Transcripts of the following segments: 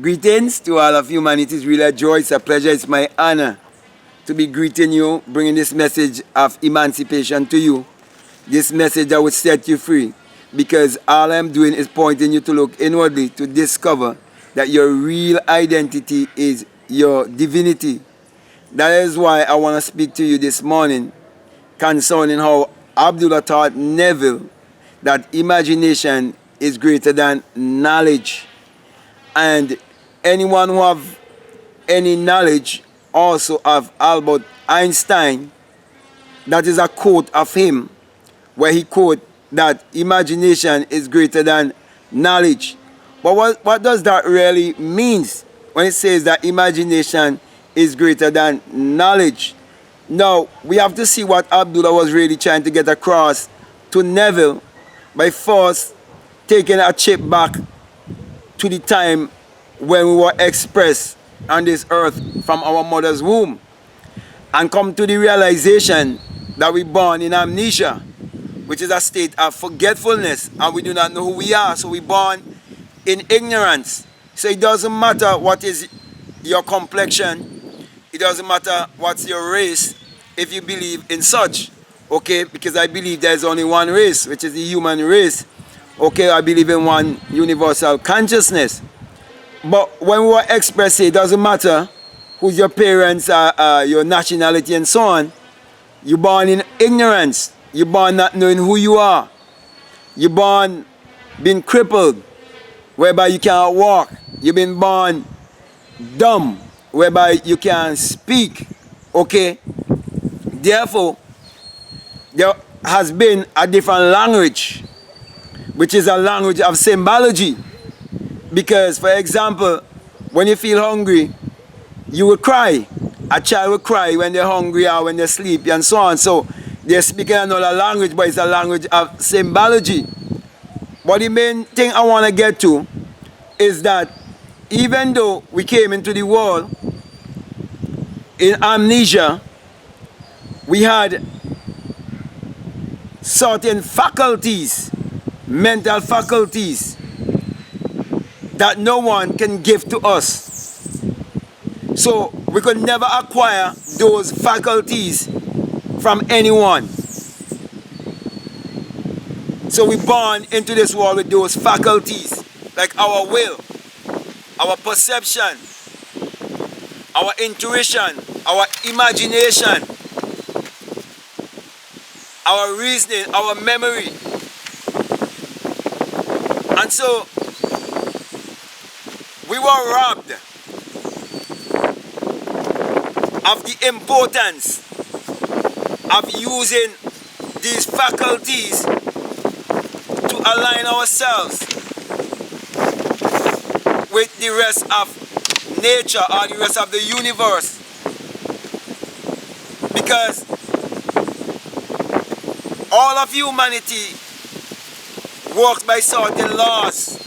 Greetings to all of humanity. It's really a joy, it's a pleasure, it's my honor to be greeting you, bringing this message of emancipation to you. This message that would set you free, because all I'm doing is pointing you to look inwardly to discover that your real identity is your divinity. That is why I want to speak to you this morning concerning how Abdullah taught Neville that imagination is greater than knowledge. And anyone who have any knowledge also of Albert Einstein, that is a quote of him where he quote that imagination is greater than knowledge. But what does that really mean when it says that imagination is greater than knowledge? Now, we have to see what Abdullah was really trying to get across to Neville by first taking a trip back to the time when we were expressed on this earth from our mother's womb and come to the realization that we're born in amnesia, which is a state of forgetfulness, and we do not know who we are. So we're born in ignorance. So it doesn't matter what is your complexion, it doesn't matter what's your race, if you believe in such, okay? Because I believe there's only one race, which is the human race. Okay, I believe in one universal consciousness. But when we were expressed, it doesn't matter who's your parents, your nationality and so on. You're born in ignorance. You're born not knowing who you are. You're born being crippled, whereby you can't walk. You've been born dumb, whereby you can't speak. Okay? Therefore, there has been a different language, which is a language of symbology. Because, for example, when you feel hungry, you will cry. A child will cry when they're hungry or when they're sleepy and so on. So they're speaking another language, but it's a language of symbology. But the main thing I want to get to is that even though we came into the world in amnesia, we had certain faculties, mental faculties, that no one can give to us. So we could never acquire those faculties from anyone. So we're born into this world with those faculties, like our will, our perception, our intuition, our imagination, our reasoning, our memory. And so we were robbed of the importance of using these faculties to align ourselves with the rest of nature or the rest of the universe. Because all of humanity works by certain laws.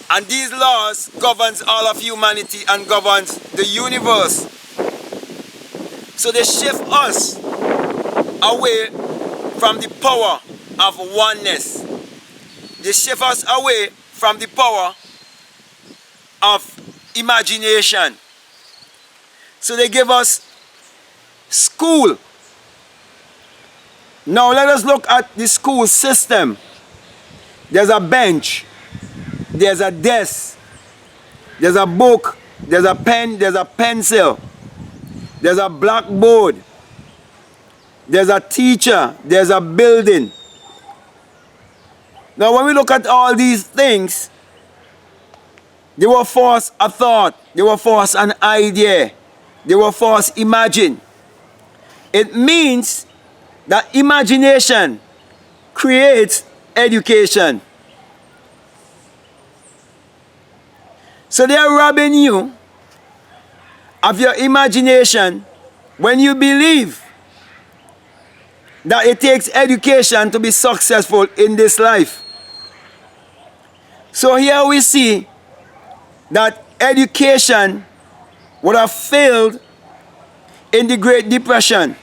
And these laws governs all of humanity and governs the universe. So they shift us away from the power of oneness. They shift us away from the power of imagination. So they give us school. Now let us look at the school system. There's a bench. There's a desk, there's a book, there's a pen, there's a pencil, there's a blackboard, there's a teacher, there's a building. Now when we look at all these things, they were for us a thought, they were for us an idea, they were for us imagine. It means that imagination creates education. So they are robbing you of your imagination when you believe that it takes education to be successful in this life. So here we see that education would have failed in the Great Depression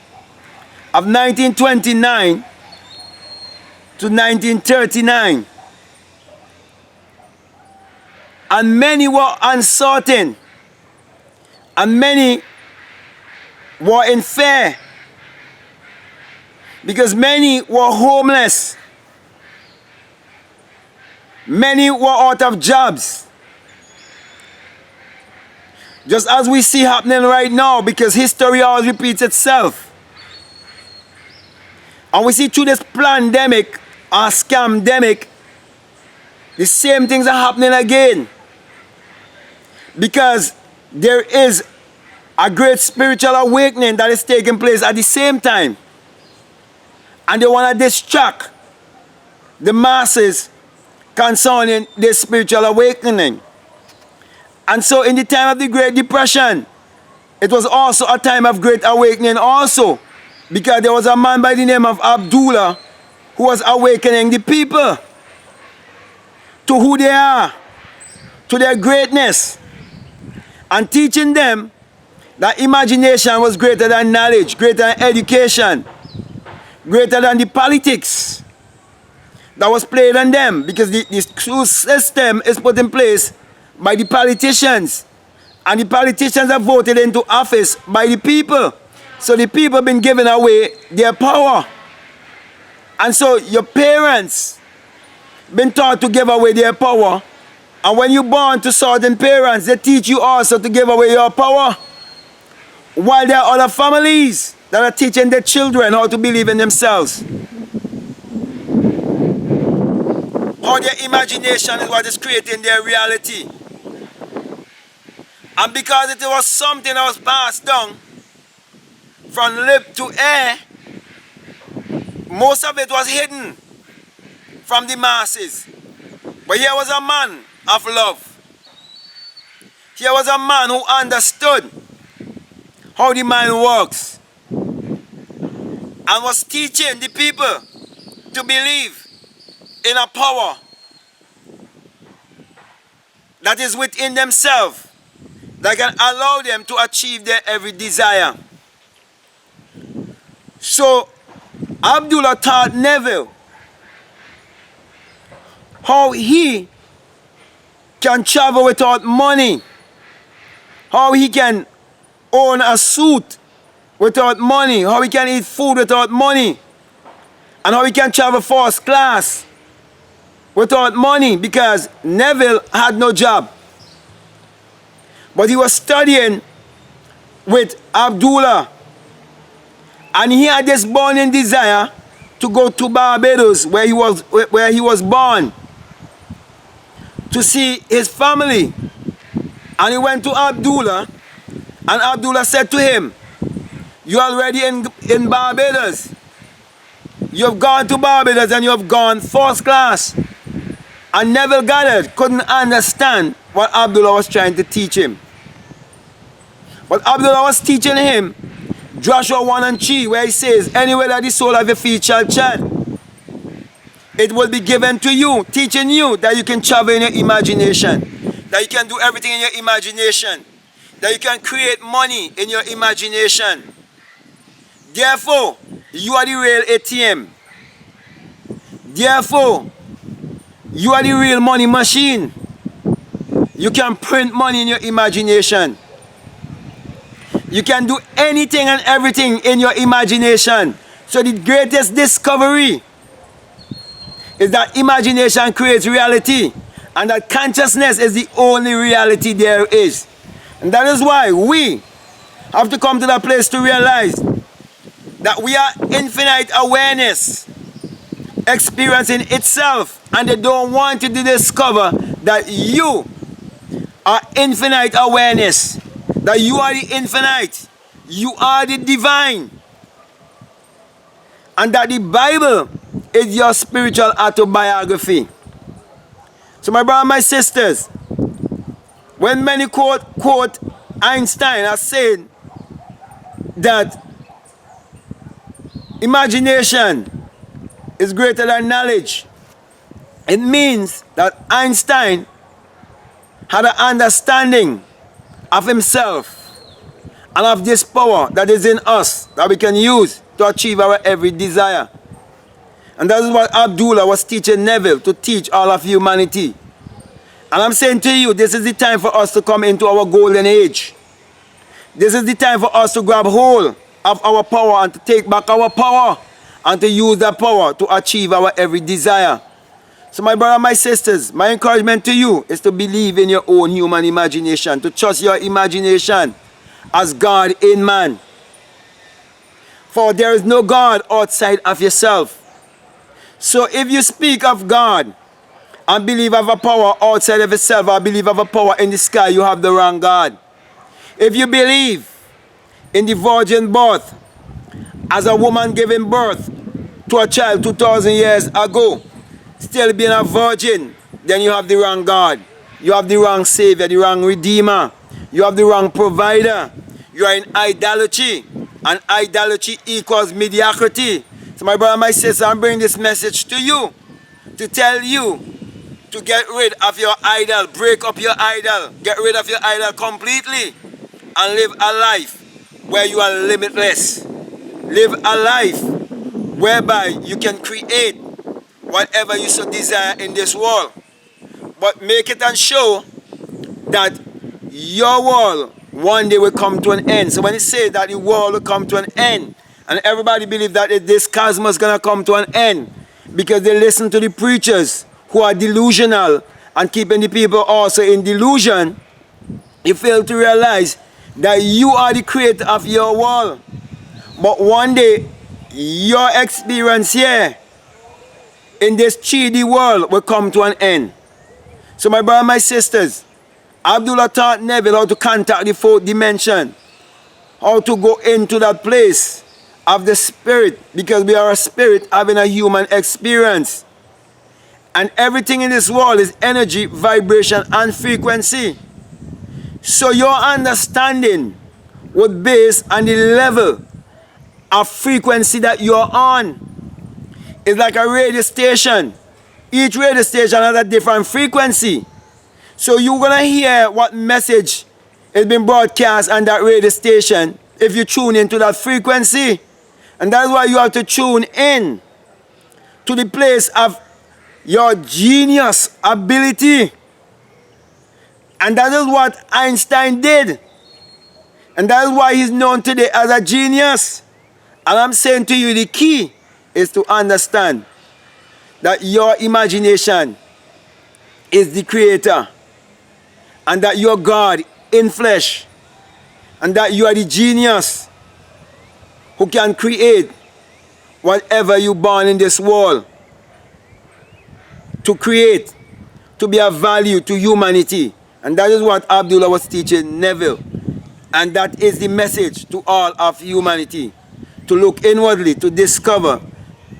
of 1929 to 1939. And many were uncertain. And many were in fear. Because many were homeless. Many were out of jobs. Just as we see happening right now, because history always repeats itself. And we see through this pandemic or scamdemic, the same things are happening again. Because there is a great spiritual awakening that is taking place at the same time. And they want to distract the masses concerning this spiritual awakening. And so in the time of the Great Depression, it was also a time of great awakening also, because there was a man by the name of Abdullah who was awakening the people to who they are, to their greatness, and teaching them that imagination was greater than knowledge, greater than education, greater than the politics that was played on them, because the school system is put in place by the politicians, and the politicians are voted into office by the people. So the people have been giving away their power. And so your parents been taught to give away their power, and when you're born to certain parents, they teach you also to give away your power, while there are other families that are teaching their children how to believe in themselves. How their imagination is what is creating their reality. And because it was something that was passed down from lip to ear, most of it was hidden from the masses. But here was a man of love. Here was a man who understood how the mind works and was teaching the people to believe in a power that is within themselves, that can allow them to achieve their every desire. So Abdullah taught Neville how he can travel without money, how he can own a suit without money, how he can eat food without money, and how he can travel first class without money, because Neville had no job. But he was studying with Abdullah, and he had this burning desire to go to Barbados, where he was born, to see his family. And he went to Abdullah, and Abdullah said to him, "You are already in Barbados. You have gone to Barbados and you have gone first class." And Neville Goddard couldn't understand what Abdullah was trying to teach him. But Abdullah was teaching him Joshua 1 and 3, where he says, "Anywhere that the sole of your feet shall tread, it will be given to you," teaching you that you can travel in your imagination, that you can do everything in your imagination, that you can create money in your imagination. Therefore, you are the real ATM. Therefore, you are the real money machine. You can print money in your imagination. You can do anything and everything in your imagination. So the greatest discovery is that imagination creates reality, and that consciousness is the only reality there is. And that is why we have to come to that place to realize that we are infinite awareness experiencing itself, and they don't want you to discover that you are infinite awareness, that you are the infinite, you are the divine, and that the Bible is your spiritual autobiography. So my brothers and my sisters, when many quote Einstein as saying that imagination is greater than knowledge, it means that Einstein had an understanding of himself and of this power that is in us that we can use to achieve our every desire. And that is what Abdullah was teaching Neville to teach all of humanity. And I'm saying to you, this is the time for us to come into our golden age. This is the time for us to grab hold of our power and to take back our power and to use that power to achieve our every desire. So my brother, my sisters, my encouragement to you is to believe in your own human imagination, to trust your imagination as God in man. For there is no God outside of yourself. So if you speak of God and believe of a power outside of yourself or believe of a power in the sky, you have the wrong God. If you believe in the virgin birth as a woman giving birth to a child 2,000 years ago, still being a virgin, then you have the wrong God. You have the wrong Savior, the wrong Redeemer. You have the wrong provider. You are in idolatry, and idolatry equals mediocrity. So my brother, my sister, I'm bringing this message to you to tell you to get rid of your idol, break up your idol, get rid of your idol completely, and live a life where you are limitless. Live a life whereby you can create whatever you so desire in this world. But make it and show that your world one day will come to an end. So when it says that the world will come to an end, and everybody believes that this cosmos is going to come to an end because they listen to the preachers who are delusional and keeping the people also in delusion, you fail to realize that you are the creator of your world. But one day, your experience here in this 3D world will come to an end. So my brother, my sisters, Abdullah taught Neville how to contact the fourth dimension, how to go into that place of the spirit, because we are a spirit having a human experience. And everything in this world is energy, vibration, and frequency. So your understanding would base on the level of frequency that you're on. It's like a radio station. Each radio station has a different frequency. So you're going to hear what message is being broadcast on that radio station if you tune into that frequency. And that's why you have to tune in to the place of your genius ability. And that is what Einstein did. And that is why he's known today as a genius. And I'm saying to you, the key is to understand that your imagination is the creator, and that you're God in flesh, and that you are the genius who can create whatever you born in this world to create, to be of value to humanity. And that is what Abdullah was teaching Neville. And that is the message to all of humanity, to look inwardly, to discover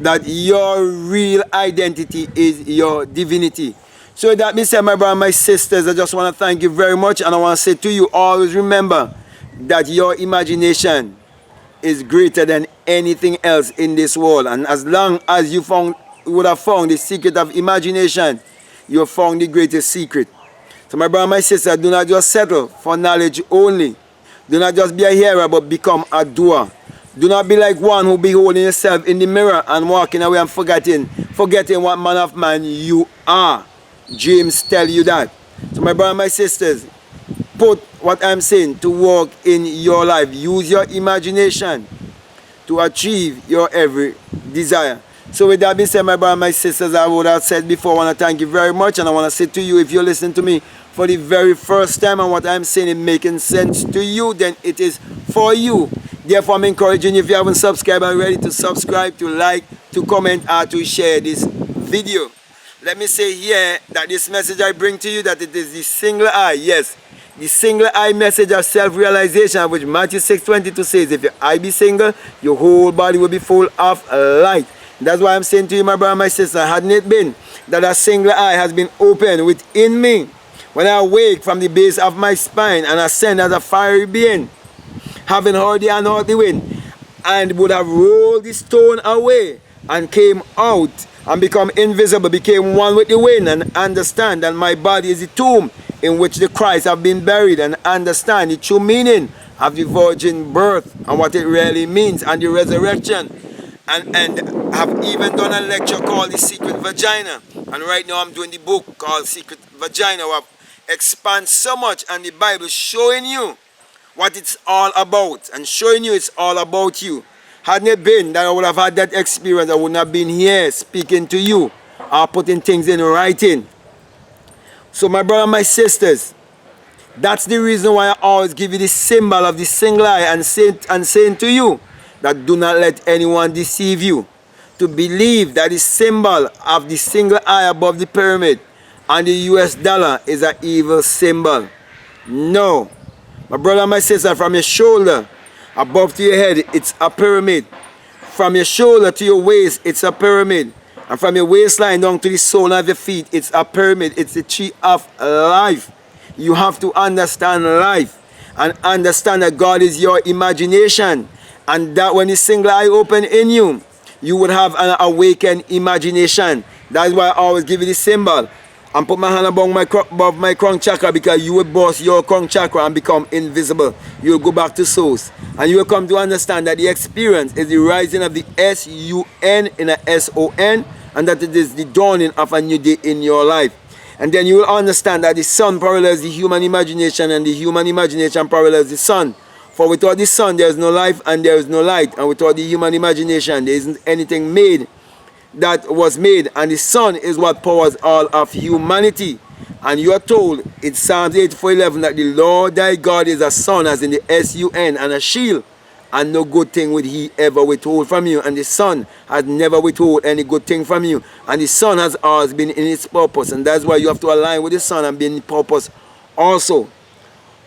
that your real identity is your divinity. So that being said, my brother, my sisters, I just want to thank you very much, and I want to say to you, always remember that your imagination is greater than anything else in this world. And as long as you would have found the secret of imagination, you have found the greatest secret. So my brother, my sister, do not just settle for knowledge only. Do not just be a hearer, but become a doer. Do not be like one who beholding yourself in the mirror and walking away and forgetting what man of man you are. James tell you that. So my brother, my sisters, put what I'm saying to work in your life. Use your imagination to achieve your every desire. So with that being said, my brother, my sisters, I would have said before, I want to thank you very much, and I want to say to you, if you're listening to me for the very first time and what I'm saying is making sense to you, then it is for you. Therefore, I'm encouraging you, if you haven't subscribed already, to subscribe, to like, to comment, or to share this video. Let me say here that this message I bring to you, that it is the single eye, yes, the single eye message of self-realization, which Matthew 6:22 says, if your eye be single, your whole body will be full of light. That's why I'm saying to you, my brother, my sister, hadn't it been that a single eye has been opened within me, when I awake from the base of my spine and ascend as a fiery being, having heard the unhealthy wind, and would have rolled the stone away and came out and become invisible, became one with the wind, and understand that my body is the tomb in which the Christ have been buried, and understand the true meaning of the virgin birth and what it really means, and the resurrection, and have even done a lecture called The Secret Vagina, And right now I'm doing the book called Secret Vagina, where I expand so much on the Bible, showing you what it's all about and showing you it's all about you. Hadn't it been that I would have had that experience, I wouldn't have been here speaking to you or putting things in writing. So my brother and my sisters, that's the reason why I always give you the symbol of the single eye and saying to you that do not let anyone deceive you to believe that the symbol of the single eye above the pyramid and the US dollar is an evil symbol. No. My brother and my sister, from your shoulder above to your head, it's a pyramid. From your shoulder to your waist, it's a pyramid. And from your waistline down to the sole of your feet, it's a pyramid. It's the tree of life. You have to understand life and understand that God is your imagination. And that when the single eye open in you, you would have an awakened imagination. That's why I always give you the symbol and put my hand above my crown chakra, because you will boss your crown chakra and become invisible. You will go back to source. And you will come to understand that the experience is the rising of the S-U-N in a S-O-N, and that it is the dawning of a new day in your life. And then you will understand that the sun parallels the human imagination, and the human imagination parallels the sun. For without the sun, there is no life and there is no light. And without the human imagination, there isn't anything made that was made. And the sun is what powers all of humanity. And you are told in Psalms 84:11 that the Lord thy God is a sun, as in the S-U-N, and a shield. And no good thing would he ever withhold from you. And the sun has never withhold any good thing from you. And the sun has always been in its purpose. And that's why you have to align with the sun and be in purpose also.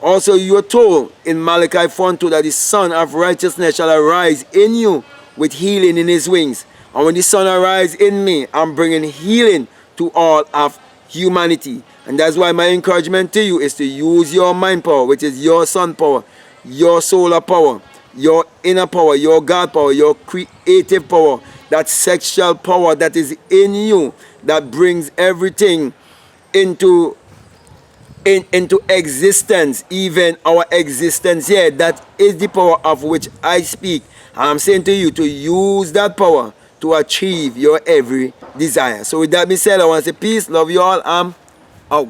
Also, you are told in Malachi 4:2 that the Son of righteousness shall arise in you with healing in his wings. And when the Son arises in me, I'm bringing healing to all of humanity. And that's why my encouragement to you is to use your mind power, which is your sun power, your solar power, your inner power, your God power, your creative power, that sexual power that is in you, that brings everything into existence, even our existence here. That is the power of which I speak. And I'm saying to you to use that power to achieve your every desire. So with that being said, I want to say peace, love you all, I'm out.